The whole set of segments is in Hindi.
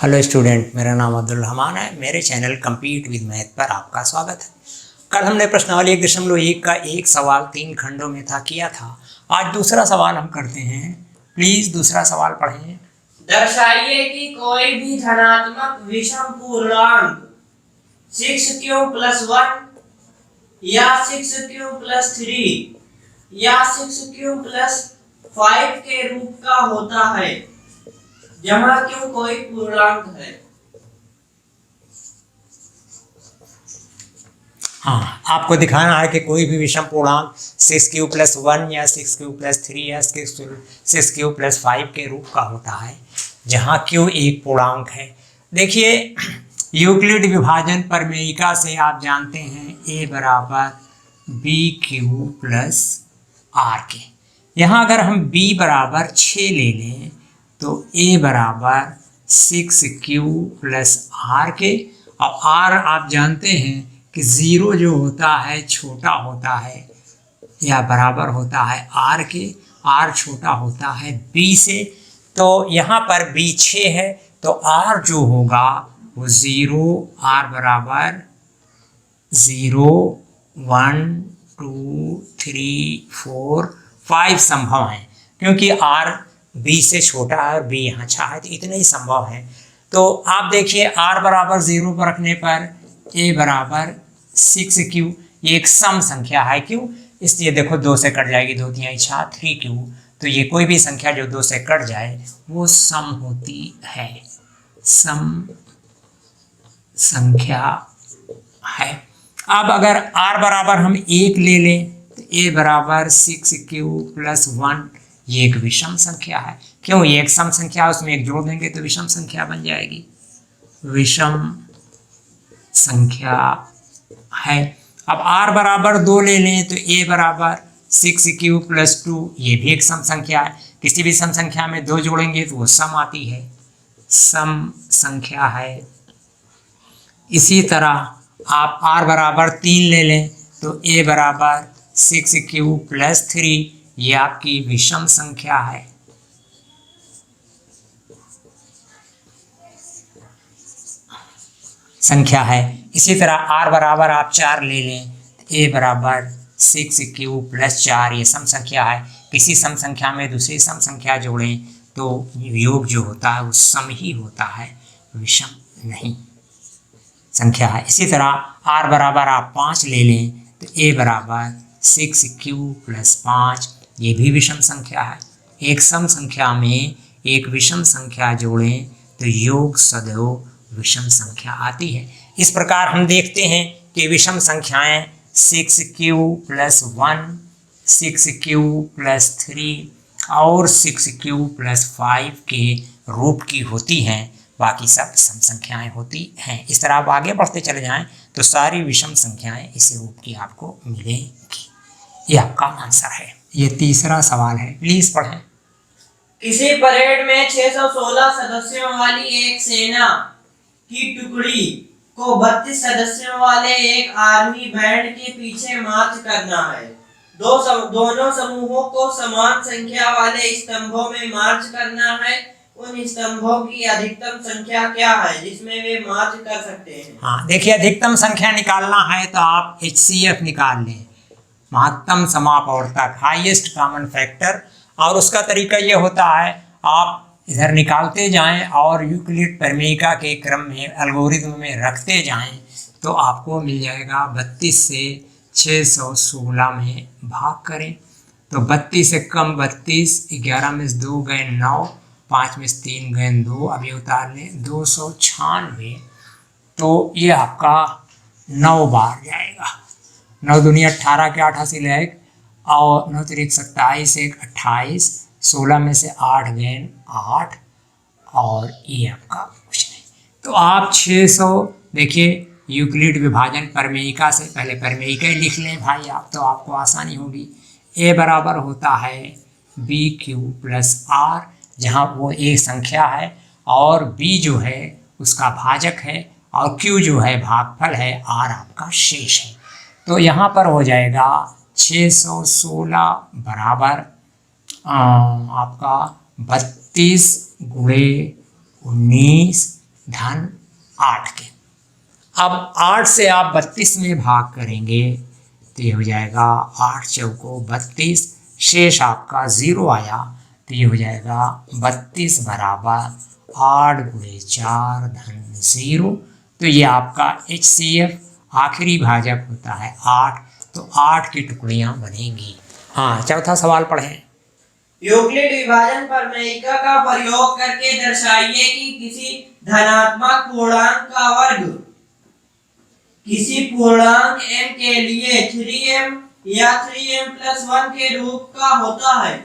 हेलो स्टूडेंट, मेरा नाम अब्दुल रहमान है। मेरे चैनल कम्पीट विद मैथ पर आपका स्वागत है। कल हमने प्रश्नावली 1.1 का एक सवाल 3 खंडों में किया था। आज दूसरा सवाल हम करते हैं। प्लीज दूसरा सवाल पढ़ें। दर्शाइए कि कोई भी धनात्मक विषम पूर्णांक 6³ + 1 या 6³ + 3 या 6³ + 5 के रूप का होता है, जहाँ Q कोई पूर्णांक है। हाँ, आपको दिखाना है कि कोई भी विषम पूर्णांक 6³ + 1 या 6³ + 3 या 6³ + 5 के रूप का होता है, जहाँ Q एक पूर्णांक है। देखिए, यूक्लिड विभाजन प्रमेयिका से आप जानते हैं A = BQ + RK। यहाँ अगर हम B = 6 ले लें तो A = 6Q + RK। और R आप जानते हैं कि 0 जो होता है छोटा होता है या बराबर होता है R के। R छोटा होता है B से। तो यहाँ पर B 6 है तो R जो होगा वो 0, R = 0, 1, 2, 3, 4, 5 संभव हैं, क्योंकि R B से छोटा है और B यहाँ अच्छा है, तो इतने ही संभव है। तो आप देखिए R = 0 पर रखने पर A = 6Q, ये एक सम संख्या है Q, इसलिए देखो 2 से कट जाएगी, 2 × 6 3Q। तो ये कोई भी संख्या जो 2 से कट जाए वो सम होती है, सम संख्या है। अब अगर R बराबर हम 1 ले लें तो A = 6Q + 1, ये एक विषम संख्या है। क्यों? ये एक सम संख्या, उसमें एक जोड़ देंगे तो विषम संख्या बन जाएगी, विषम संख्या है। अब R = 2 ले लें तो A = 6Q + 2, ये भी एक सम संख्या है। किसी भी सम संख्या में 2 जोड़ेंगे तो वो सम आती है, सम संख्या है। इसी तरह आप R = 3 ले लें तो A = 6Q + 3, ये आपकी विषम संख्या है। इसी तरह R = आप 4 ले लें तो A = 6Q + 4, ये सम संख्या है। किसी सम संख्या में दूसरी सम संख्या जोड़ें तो योग जो होता है वो सम ही होता है, विषम नहीं संख्या है। इसी तरह R = आप 5 ले लें तो A = 6Q + 5, ये भी विषम संख्या है। एक सम संख्या में एक विषम संख्या जोड़ें तो योग सदैव विषम संख्या आती है। इस प्रकार हम देखते हैं कि विषम संख्याएं 6Q + 1, 6Q + 3 और 6Q + 5 के रूप की होती हैं, बाकी सब सम संख्याएं होती हैं। इस तरह आप आगे बढ़ते चले जाएं तो सारी विषम संख्याएं इस रूप की आपको मिलेंगी। ये आपका आंसर है। ये तीसरा सवाल है, प्लीज पढ़ें। किसी परेड में 616 सदस्यों वाली एक सेना की टुकड़ी को 32 सदस्यों वाले एक आर्मी बैंड के पीछे मार्च करना है। दोनों समूहों को समान संख्या वाले स्तंभों में मार्च करना है। उन स्तंभों की अधिकतम संख्या क्या है जिसमें वे मार्च कर सकते हैं? हाँ, देखिए, अधिकतम संख्या निकालना है तो आप HCF निकाल लें, महत्तम समापवर्तक, हाईएस्ट कॉमन फैक्टर। और उसका तरीका ये होता है, आप इधर निकालते जाएं और यूक्लिड प्रमेयिका के क्रम में एल्गोरिथम में रखते जाएं तो आपको मिल जाएगा। 32 से 616 में भाग करें तो 32 से कम 32, 11 में से 2 गए 9, 5 में से 3 गए 2, अब ये उतार लें 296। तो ये आपका 9 बार जाएगा। 9 दूनी 18 के 88 लैख और 9 तिरिक 27, 1 28, 16 में से 8 गए 8 और ये आपका कुछ नहीं। तो आप 600 देखिए, यूक्लिड विभाजन प्रमेयिका से पहले प्रमेयिका ही लिख लें भाई आप, तो आपको आसानी होगी। A बराबर होता है BQ + R, जहाँ वो एक संख्या है और B जो है उसका भाजक है और Q जो है भागफल है, R आपका शेष है। तो यहाँ पर हो जाएगा 616 बराबर आपका 32 × 19 धन 8 के। अब 8 से आप 32 में भाग करेंगे तो ये हो जाएगा 8 चौको 32, शेष आपका 0 आया तो ये हो जाएगा 32 बराबर 8 गुणे 4 धन 0। तो ये आपका HCF आखिरी भाजक होता है 8, तो 8 की टुकड़ियाँ बनेंगी। हाँ, चौथा सवाल पढ़ें। यूक्लिड विभाजन प्रमेयिका का प्रयोग करके दर्शाइए कि किसी धनात्मक पूर्णांक का वर्ग किसी पूर्णांक m के लिए 3m या 3m+1 के रूप का होता है।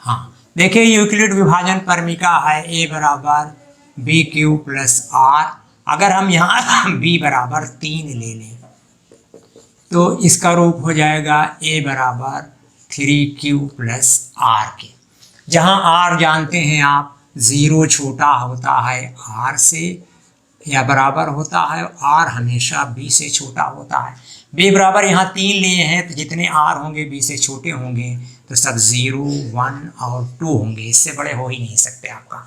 हाँ, देखिए यूक्लिड विभाजन प्रमेयिका है a बराबर BQ प्लस R। अगर हम यहाँ b बराबर 3 ले लें तो इसका रूप हो जाएगा a बराबर 3Q प्लस R के, जहाँ R जानते हैं आप 0 छोटा होता है R से या बराबर होता है, R हमेशा B से छोटा होता है। B बराबर यहाँ 3 लिए हैं तो जितने R होंगे B से छोटे होंगे, तो सब 0, 1 और 2 होंगे, इससे बड़े हो ही नहीं सकते आपका।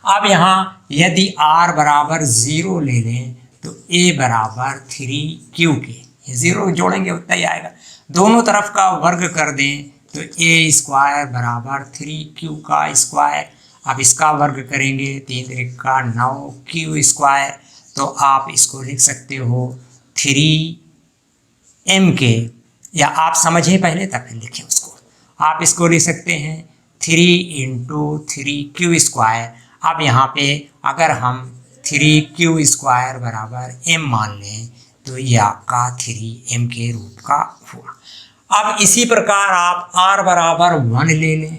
अब यहाँ यदि R बराबर 0 ले लें तो A बराबर 3Q के, ये 0 जोड़ेंगे उतना ही आएगा। दोनों तरफ का वर्ग कर दें तो A स्क्वायर बराबर 3Q का स्क्वायर। अब इसका वर्ग करेंगे 3 3 का 9 Q स्क्वायर, तो आप इसको लिख सकते हो 3M के, या आप समझें पहले तब लिखें उसको। आप इसको लिख सकते हैं 3 × 3Q स्क्वायर। अब यहाँ पे अगर हम 3Q स्क्वायर बराबर M मान लें तो ये आपका 3M के रूप का हुआ। अब इसी प्रकार आप R बराबर 1 ले लें।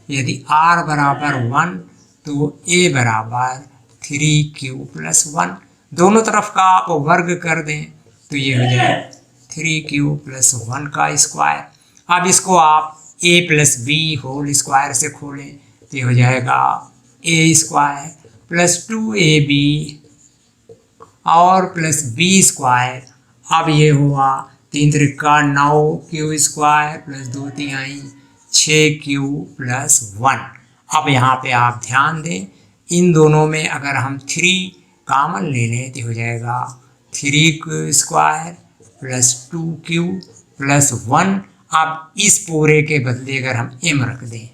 यदि R बराबर 1 तो A बराबर 3Q प्लस 1, दोनों तरफ का आप वर्ग कर दें तो ये हो जाए 3Q प्लस 1 का स्क्वायर। अब इसको आप A plus B whole square से खोलें तो ये हो जाएगा A स्क्वायर प्लस 2AB और प्लस B स्क्वायर। अब ये हुआ 3 3 का 9Q square plus 2 3 6Q plus 1। अब यहाँ पे आप ध्यान दें, इन दोनों में अगर हम 3 कॉमन ले लें तो हो जाएगा 3Q square plus 2Q plus 1। अब इस पूरे के बदले अगर हम M रख दें,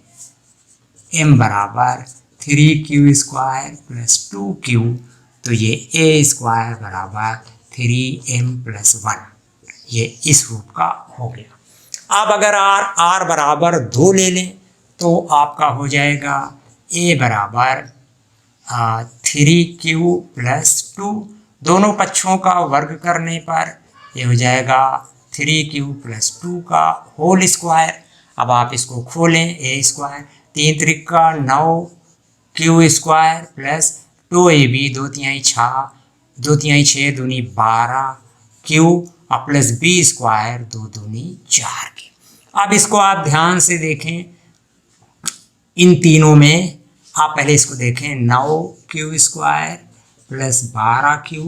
M बराबर 3Q स्क्वायर प्लस 2Q, तो ये A स्क्वायर बराबर 3M प्लस 1, ये इस रूप का हो गया। अब अगर R बराबर 2 ले लें तो आपका हो जाएगा A बराबर 3Q प्लस 2, दोनों पक्षों का वर्ग करने पर ये हो जाएगा 3Q प्लस 2 का होल स्क्वायर। अब आप इसको खोलें, A स्क्वायर 3 3 का 9Q स्क्वायर प्लस 2AB 2 3 6 दूनी 12Q और प्लस B स्क्वायर 2 दूनी 4 के। अब इसको आप ध्यान से देखें, इन तीनों में आप पहले इसको देखें, 9Q square plus 12Q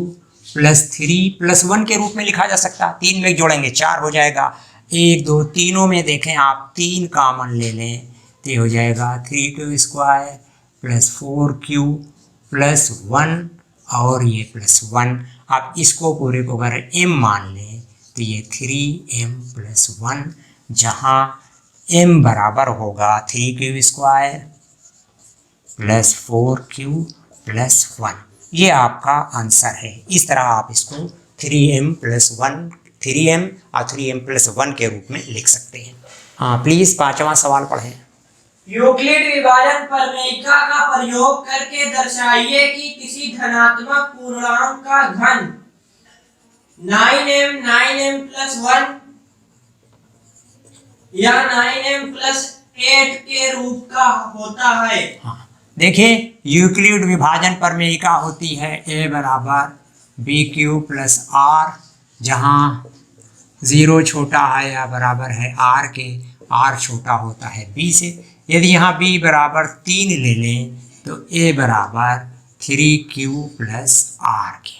plus 3 plus 1 के रूप में लिखा जा सकता है। 3 में जोड़ेंगे 4 हो जाएगा। 1 2 तीनों में देखें आप 3 कॉमन ले लें तो हो जाएगा 3Q square plus 4Q plus 1 और ये प्लस 1। आप इसको पूरे को अगर M मान लें तो ये 3M प्लस 1, जहाँ M बराबर होगा 3Q square plus 4Q plus 1। ये आपका आंसर है। इस तरह आप इसको 3M प्लस 1, 3M और 3M प्लस 1 के रूप में लिख सकते हैं। हाँ, प्लीज़ 5वां सवाल पढ़ें। यूक्लिड विभाजन प्रमेयिका का प्रयोग करके दर्शाइए कि किसी धनात्मक पूर्णांक का घन 9M प्लस 1 या 9M प्लस 8 के रूप का होता है। हाँ, देखिए यूक्लिड विभाजन प्रमेयिका होती है A बराबर BQ प्लस R, जहाँ 0 छोटा है या बराबर है R के, R छोटा होता है B से। यदि यहाँ B बराबर 3 ले लें तो A बराबर 3Q प्लस R के।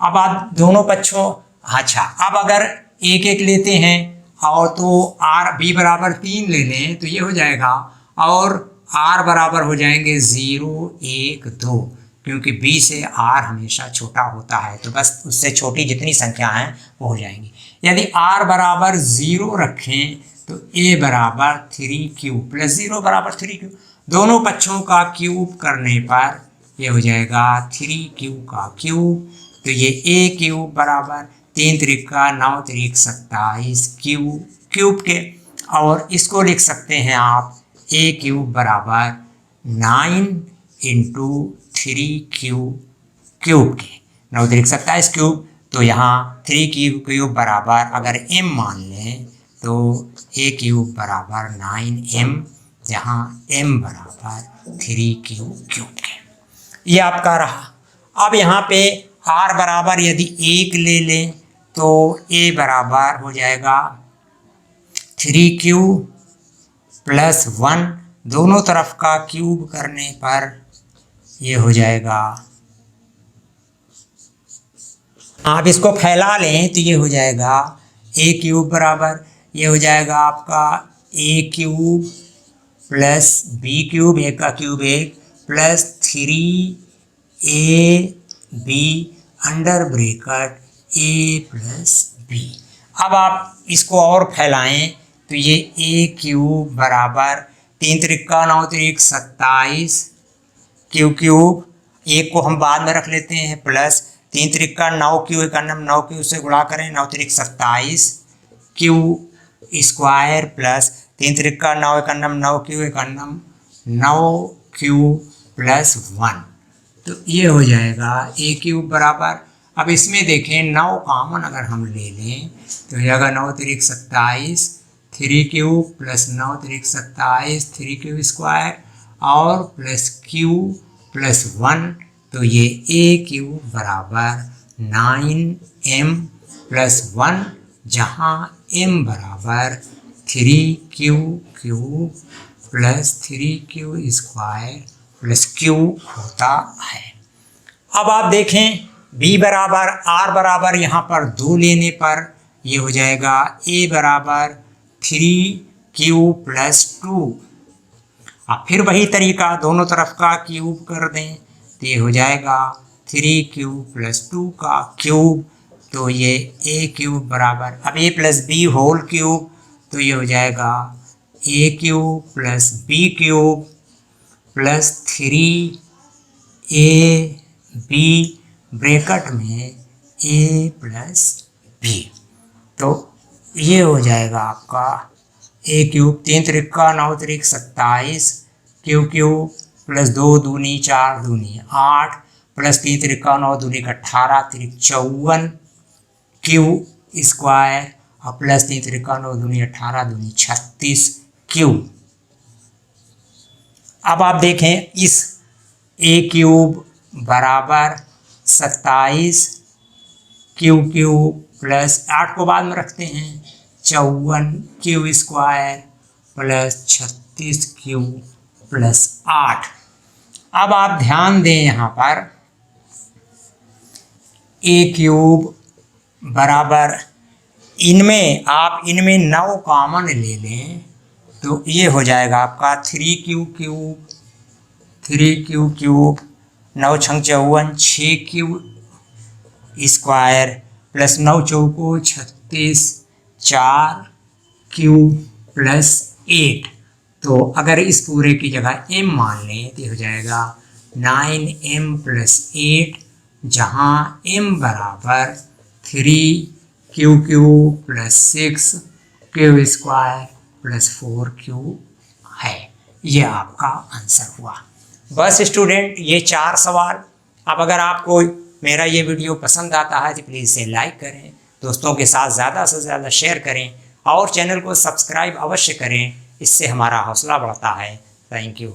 अब आप दोनों पक्षों, अच्छा अब अगर एक एक लेते हैं और तो B बराबर 3 ले लें तो ये हो जाएगा, और R बराबर हो जाएंगे 0 1 2, क्योंकि b से r हमेशा छोटा होता है, तो बस उससे छोटी जितनी संख्या हैं वो हो जाएंगी। यदि r बराबर 0 रखें तो a बराबर 3q प्लस 0 बराबर 3q, दोनों पक्षों का क्यूब करने पर ये हो जाएगा 3q का क्यूब। तो ये a क्यूब बराबर 3 त्रिका 9 त्रिक 27 क्यूब के, और इसको लिख सकते हैं आप a क्यूब बराबर 9 इंटू 3q क्यूब के, 9 त्रिक 27 क्यूब। तो यहाँ 3q क्यूब बराबर अगर m मान लें तो a क्यूब बराबर 9m, जहाँ m बराबर 3q क्यूब के। ये आपका रहा। अब यहाँ पे r बराबर यदि 1 ले लें तो a बराबर हो जाएगा 3q प्लस 1, दोनों तरफ का क्यूब करने पर ये हो जाएगा, आप इसको फैला लें तो ये हो जाएगा a क्यूब बराबर, ये हो जाएगा आपका a cube plus b cube, एक का cube 1 plus 3ab under bracket a plus b। अब आप इसको और फैलाएं तो ये a क्यूब बराबर 3 त्रिका 9 त्रिक 27 क्यूब, एक को हम बाद में रख लेते हैं, प्लस 3 त्रिका 9 क्यू एक अन्नम 9 क्यू से गुणा करें 9 त्रिक 27 क्यू स्क्वायर प्लस 3 त्रिका 9 एक अन्नम 9 क्यू एक अन्नम 9 क्यू प्लस 1। तो ये हो जाएगा a क्यूब बराबर, अब इसमें देखें 9 कॉमन अगर हम ले लें तो हो जाएगा 9 त्रिक 27 3 क्यूब प्लस 9 त्रिक 27 3 क्यू स्क्वायर और प्लस क्यू प्लस 1। तो ये a क्यूब बराबर 9m प्लस 1, जहाँ m बराबर 3q cube plus 3q square plus q होता है। अब आप देखें b बराबर r बराबर यहाँ पर 2 लेने पर ये हो जाएगा a बराबर 3q प्लस 2। अब फिर वही तरीका, दोनों तरफ का क्यूब कर दें तो ये हो जाएगा 3q प्लस 2 का क्यूब। तो ये a क्यूब बराबर, अब a plus b whole cube, तो ये हो जाएगा a cube plus b cube plus 3ab bracket में a प्लस b। तो ये हो जाएगा आपका a क्यूब 3 त्रिका 9 त्रिक 27 क्यूब प्लस 2 दूनी 4 दूनी 8 प्लस 3 त्रिका 9 दूनी 18 त्रिक 54 क्यू स्क्वायर और प्लस 3 त्रिका 9 दूनी 18 दूनी 36 क्यू। अब आप देखें इस a क्यूब बराबर 27 क्यूब प्लस 8 को बाद में रखते हैं 54 Q square plus 36 Q plus 8। अब आप ध्यान दें यहाँ पर a क्यूब बराबर इनमें 9 कॉमन ले लें तो ये हो जाएगा आपका 3q cube 9 छंग 54 6q square plus 9 चौको 36 4q प्लस 8। तो अगर इस पूरे की जगह m मान लें तो हो जाएगा 9m प्लस 8, जहाँ m बराबर 3q plus 6q square plus 4q है। ये आपका आंसर हुआ। बस स्टूडेंट, ये 4 सवाल। अब अगर आपको मेरा ये वीडियो पसंद आता है तो प्लीज़ इसे लाइक करें, दोस्तों के साथ ज़्यादा से ज़्यादा शेयर करें और चैनल को सब्सक्राइब अवश्य करें, इससे हमारा हौसला बढ़ता है। Thank you.